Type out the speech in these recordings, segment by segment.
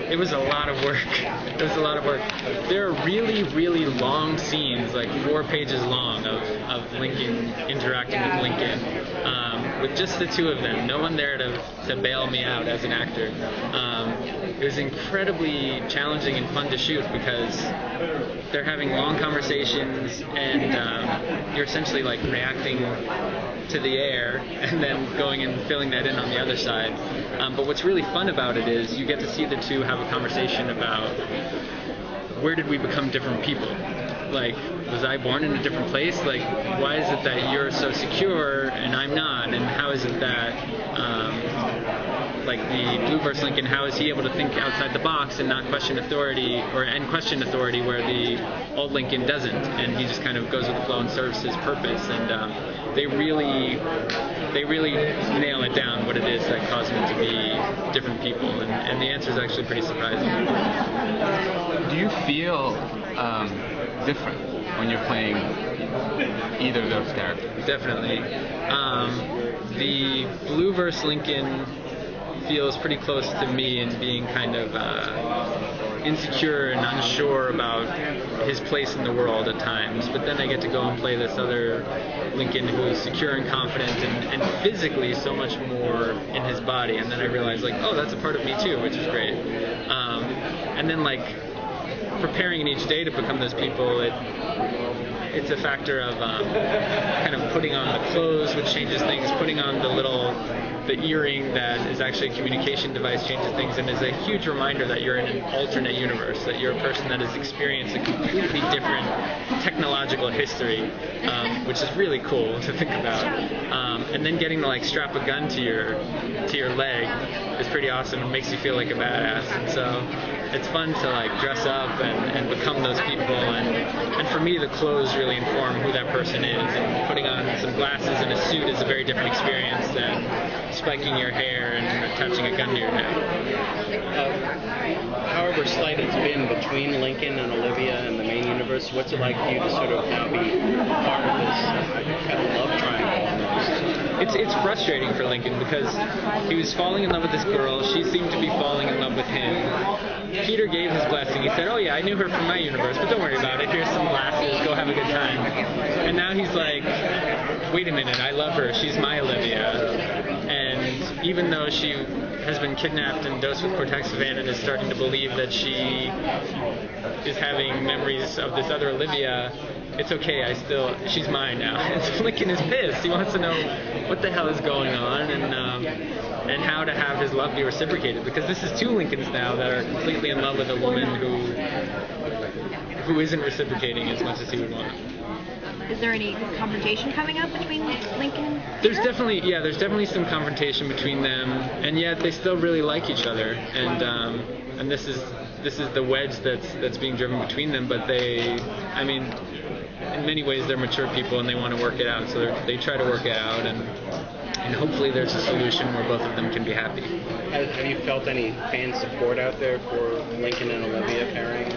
It was a lot of work. It was a lot of work. There are really, really long scenes, like 4 pages long, of Lincoln interacting with Lincoln, with just the two of them. No one there to bail me out as an actor. It was incredibly challenging and fun to shoot because they're having long conversations and you're essentially like reacting to the air and then going and filling that in on the other side. But what's really fun about it is you get to see the two have a conversation about where did we become different people? Like, was I born in a different place? Like, why is it that you're so secure and I'm not? And how is it that like the Blue versus Lincoln, how is he able to think outside the box and not question authority, and question authority where the old Lincoln doesn't, and he just kind of goes with the flow and serves his purpose. And they really nail it down what it is that caused them to be different people, and the answer is actually pretty surprising. Do you feel different when you're playing either of those characters? Definitely. The Blue versus Lincoln feels pretty close to me in being kind of insecure and unsure about his place in the world at times, but then I get to go and play this other Lincoln who is secure and confident and physically so much more in his body, and then I realize like, oh, that's a part of me too, which is great. And then like preparing in each day to become those people, it's a factor of kind of putting on the clothes, which changes things, putting on the earring that is actually a communication device changes things, and is a huge reminder that you're in an alternate universe, that you're a person that has experienced a completely different technological history, which is really cool to think about. And then getting to like strap a gun to your leg is pretty awesome. It makes you feel like a badass, and so it's fun to like dress up and become those people, and for me the clothes really inform who that person is, and putting on some glasses and a suit is a very different experience than spiking your hair and attaching a gun to your neck. However slight it's been between Lincoln and Olivia in the main universe, what's it like for you to sort of now be part of this kind of love triangle almost? It's frustrating for Lincoln because he was falling in love with this girl, she seemed to be falling in love with him. Peter gave his blessing. He said, oh yeah, I knew her from my universe, but don't worry about it. Here's some glasses, go have a good time. And now he's like, wait a minute, I love her. She's my Olivia. And even though she has been kidnapped and dosed with Cortexavan and is starting to believe that she is having memories of this other Olivia, it's okay, she's mine now. And so Lincoln is pissed. He wants to know what the hell is going on and how to have his love be reciprocated, because this is 2 Lincolns now that are completely in love with a woman who isn't reciprocating as much as he would want. Is there any confrontation coming up between Lincoln and Peter? There's definitely some confrontation between them, and yet they still really like each other, and this is the wedge that's being driven between them. But in many ways they're mature people and they want to work it out, so they try to work it out, and hopefully there's a solution where both of them can be happy. Have you felt any fan support out there for Lincoln and Olivia pairing?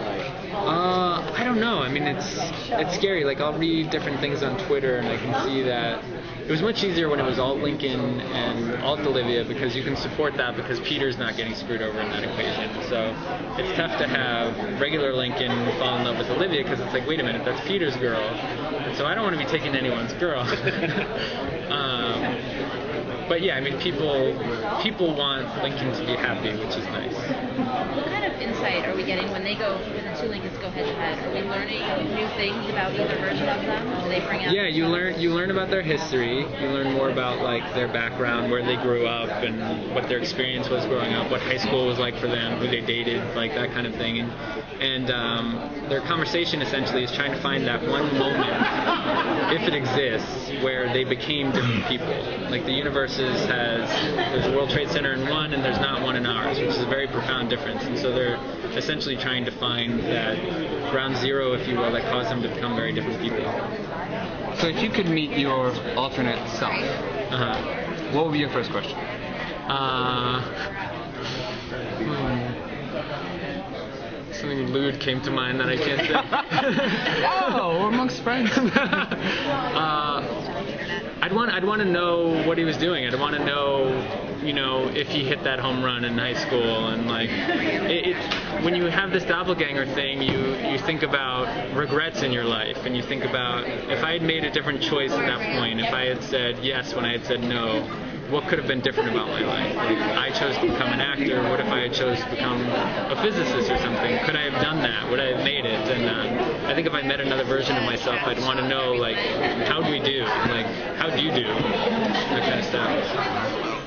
I don't know. I mean, it's scary. Like, I'll read different things on Twitter and I can see that it was much easier when it was alt Lincoln and alt Olivia, because you can support that because Peter's not getting screwed over in that equation. So it's tough to have regular Lincoln fall in love with Olivia because it's like, wait a minute, that's Peter's girl. And so I don't want to be taking anyone's girl. But yeah, I mean, people want Lincoln to be happy, which is nice. What kind of insight are we getting when the 2 Lincolns go head to head? Are we learning new things about either version of them? Do they bring out? Yeah, you learn about their history. You learn more about like their background, where they grew up, and what their experience was growing up, what high school was like for them, who they dated, like that kind of thing. And their conversation essentially is trying to find that one moment, if it exists, where they became different people. Like the universes there's a World Trade Center in one and there's not one in ours, which is a very profound difference. And so they're essentially trying to find that ground zero, if you will, that caused them to become very different people. So if you could meet your alternate self, what would be your first question? Something lewd came to mind that I can't say. Oh, we're amongst friends. I'd want to know what he was doing. I'd want to know if he hit that home run in high school, and like when you have this doppelganger thing, you think about regrets in your life, and you think about, if I had made a different choice at that point, if I had said yes when I had said no, what could have been different about my life? Like, I chose to become an actor. What if I had chose to become a physicist or something? Could I have done that? Would I have made it? And I think if I met another version of myself, I'd want to know, like, how do we do? Like, how do you do? That kind of stuff.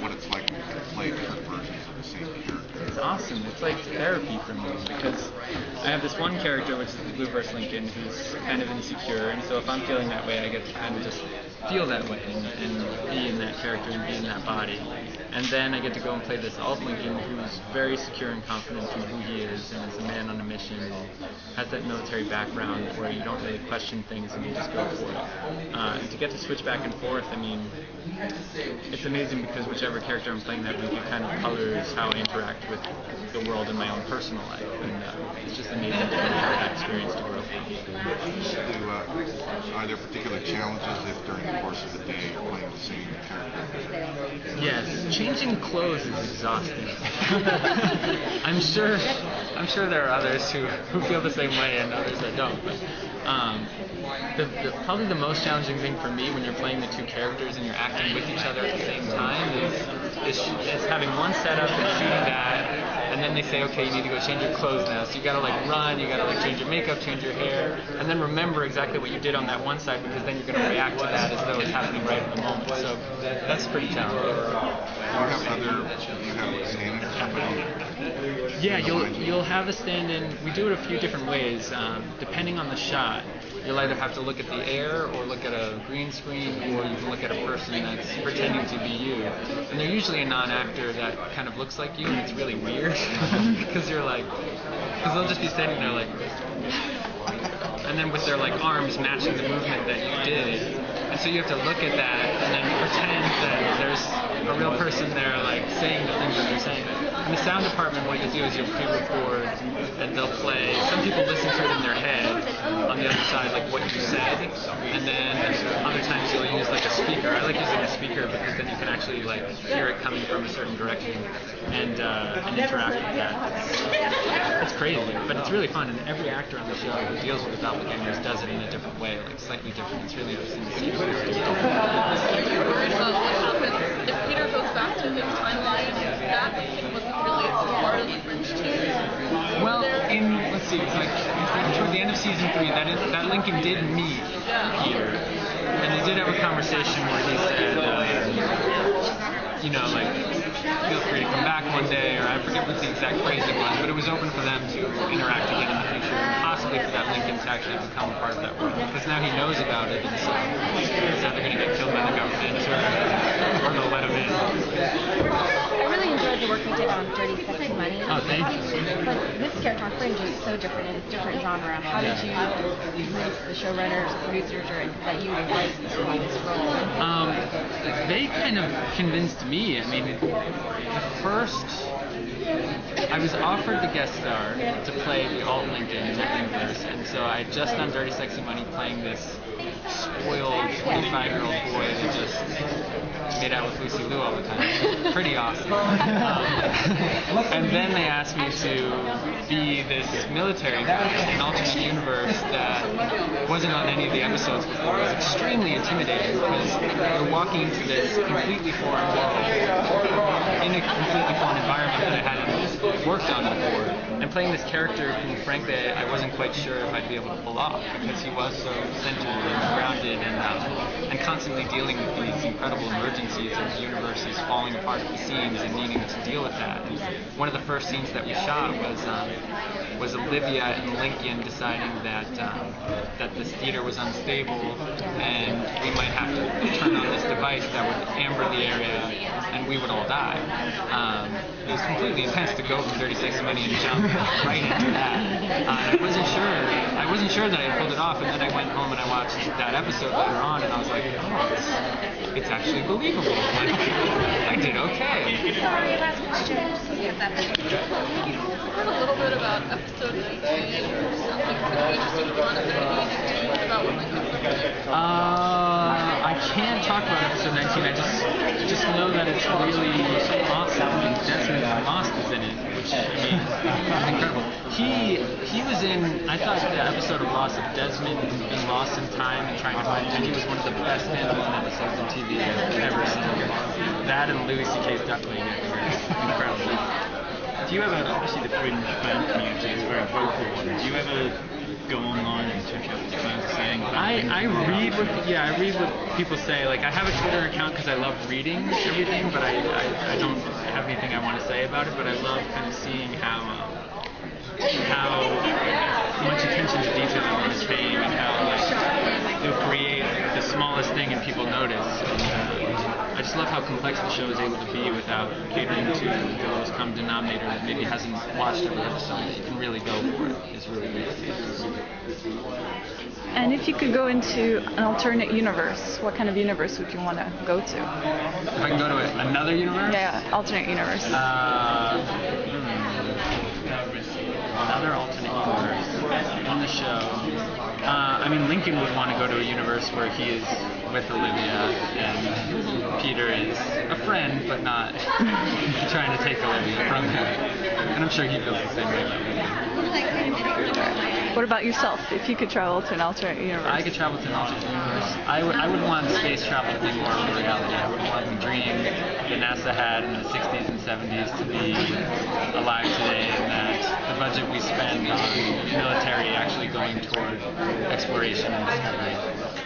What it's like to play different versions of the same character. It's awesome. It's like therapy for me, because I have this one character, which is the Blueverse Lincoln, who's kind of insecure, and so if I'm feeling that way, I get to kind of just feel that way and be in that character and be in that body. And then I get to go and play this Alt Lincoln, who's very secure and confident in who he is, and is a man on a mission, and has that military background where you don't really question things and you just go for it. And to get to switch back and forth, I mean, it's amazing, because whichever character I'm playing that week, it kind of colors how I interact with the world in my own personal life, and it's just amazing to have that experience to grow from. Are there particular challenges if during the course of the day you're playing the same character? Yes, changing clothes is exhausting. I'm sure there are others who feel the same way and others that don't. But probably the most challenging thing for me when you're playing the two characters and you're acting with each other at the same time is having one setup and shooting that, and then they say, okay, you need to go change your clothes now. So you gotta like run, you gotta like change your makeup, change your hair, and then remember exactly what you did on that one side, because then you're gonna react to that as though it's happening right in the moment. So that's pretty challenging. You have a stand-in? Yeah, you'll have a stand-in. We do it a few different ways, depending on the shot. You'll either have to look at the air, or look at a green screen, or you can look at a person that's pretending to be you. And they're usually a non-actor that kind of looks like you, and it's really weird, because they'll just be standing there like, and then with their like arms matching the movement that you did. And so you have to look at that and then pretend that there's a real person there like saying the things that they're saying. In the sound department, what you do is you'll pre-record and they'll play. Some people listen to it in their head on the other side, like what you said, and then other times you'll use like a speaker. I like using a speaker because then you can actually like hear it coming from a certain direction and interact with that. It's crazy, but it's really fun. And every actor on the show who deals with the doppelgangers does it in a different way, like slightly different. It's really interesting to see. What happens if Peter goes back to his timeline? That wasn't really part of the French team. Well, let's see, it's like toward the end of season 3, that Lincoln did meet Peter, and they did have a conversation where he said, like, feel free to come back one day, or I forget what the exact phrase it was, but it was open for them to interact again in the future, and possibly for that Lincoln to actually become a part of that world, because now he knows about it, and so he's either going to get killed by the government, or they'll let him in. I really enjoyed the work you did on Dirty Sexy Money. Oh, thank you. But this character on Fringe is so different, and it's a different genre. How did you convince the showrunners, producers, or that you would like this role? They kind of convinced me. I mean, I was offered the guest star to play the Alt Lincoln in that universe, and so I had just done Dirty Sexy Money playing this spoiled 25-year-old boy that just made out with Lucy Liu all the time. Pretty awesome. And then they asked me to be this military guy in an alternate universe that wasn't on any of the episodes before. It was extremely intimidating because you're walking into this completely foreign world in a completely foreign environment that I hadn't worked on before. And playing this character who, frankly, I wasn't quite sure if I'd be able to pull off, because he was so centered and grounded and constantly dealing with these incredible emergencies of the universe is falling apart at the seams and needing to deal with that. And one of the first scenes that we shot was Olivia and Lincoln deciding that this theater was unstable and we might have to turn on this device that would amber the area and we would all die. It was completely intense to go from 36 Money and jump right into that. I wasn't sure that I pulled it off, and then I went home and I watched that episode later on, and I was like, oh, it's actually believable. Like, I did okay. Sorry, last question. What's that? I heard a little bit about episode 19. Sounds like it's going to be interesting to run. Is there anything you can tease about what might happen? I can't talk about episode 19. I just know that it's really awesome. I mean, Desmond from Lost is in it, which I mean is incredible. He was in. I thought the episode of Lost of Desmond being lost in time and trying to find Jenny was one of the best standalone episodes on TV I've ever seen. That and Louis C.K.'s Duckling, I think, are incredible. Do you ever, obviously the fringe fan community is a very vocal one, do you ever go online and check out what fans are saying? I read what people say. Like, I have a Twitter account because I love reading everything, but I don't have anything I want to say about it, but I love kind of seeing how much attention to detail I want to pay and how like they'll create the smallest thing and people notice. And, I just love how complex the show is able to be without catering to the lowest common denominator that maybe hasn't watched every episode. You can really go for it. It's really great to see. And if you could go into an alternate universe, what kind of universe would you want to go to? If I can go to another universe? Yeah, alternate universe. Another alternate universe on the show. I mean, Lincoln would want to go to a universe where he is with Olivia and Peter is a friend, but not trying to take Olivia from him. And I'm sure he feels the same way about me. What about yourself? If you could travel to an alternate universe? I could travel to an alternate universe. I would want space travel to be more of a reality. I would want the dream that NASA had in the 60s and 70s to be alive today, and that the budget we spend on military actually going toward exploration and discovery.